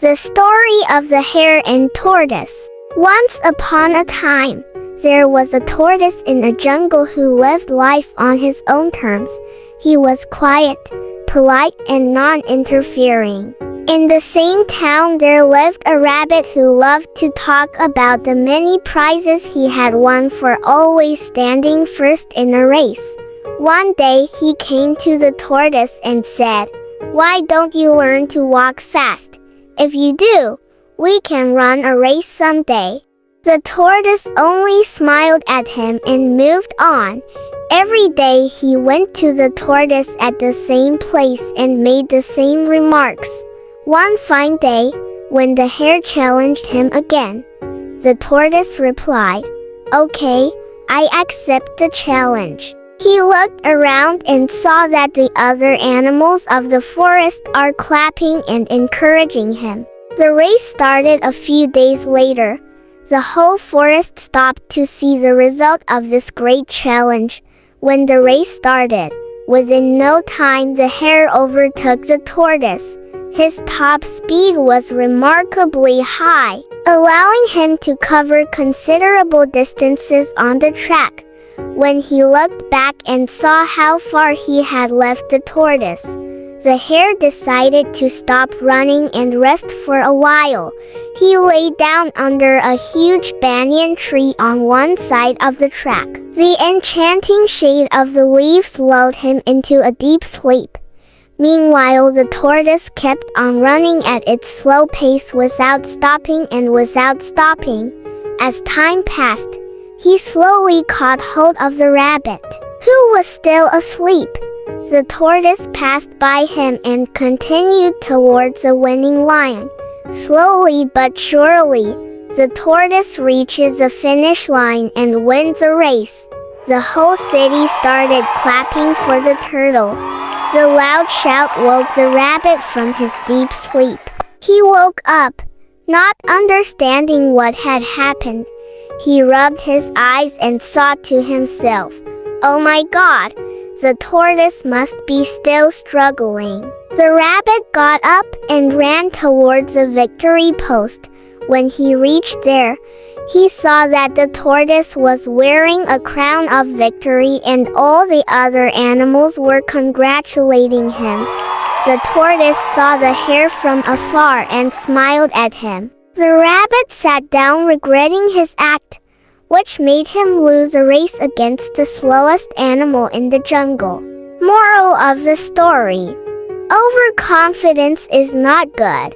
The story of the hare and tortoise. Once upon a time, there was a tortoise in a jungle who lived life on his own terms. He was quiet, polite, and non-interfering. In the same town there lived a rabbit who loved to talk about the many prizes he had won for always standing first in a race. One day he came to the tortoise and said, "Why don't you learn to walk fast? If you do, we can run a race someday." The tortoise only smiled at him and moved on. Every day he went to the tortoise at the same place and made the same remarks. One fine day, when the hare challenged him again, the tortoise replied, "Okay, I accept the challenge." He looked around and saw that the other animals of the forest are clapping and encouraging him. The race started a few days later. The whole forest stopped to see the result of this great challenge. When the race started, within no time the hare overtook the tortoise. His top speed was remarkably high, allowing him to cover considerable distances on the track. When he looked back and saw how far he had left the tortoise, the hare decided to stop running and rest for a while. He lay down under a huge banyan tree on one side of the track. The enchanting shade of the leaves lulled him into a deep sleep. Meanwhile, the tortoise kept on running at its slow pace without stopping and without stopping. As time passed, he slowly caught hold of the rabbit, who was still asleep. The tortoise passed by him and continued towards the winning lion. Slowly but surely, the tortoise reaches the finish line and wins the race. The whole city started clapping for the turtle. The loud shout woke the rabbit from his deep sleep. He woke up, not understanding what had happened. He rubbed his eyes and thought to himself, "Oh my God, the tortoise must be still struggling." The rabbit got up and ran towards the victory post. When he reached there, he saw that the tortoise was wearing a crown of victory and all the other animals were congratulating him. The tortoise saw the hare from afar and smiled at him. The rabbit sat down regretting his act, which made him lose a race against the slowest animal in the jungle. Moral of the story: overconfidence is not good.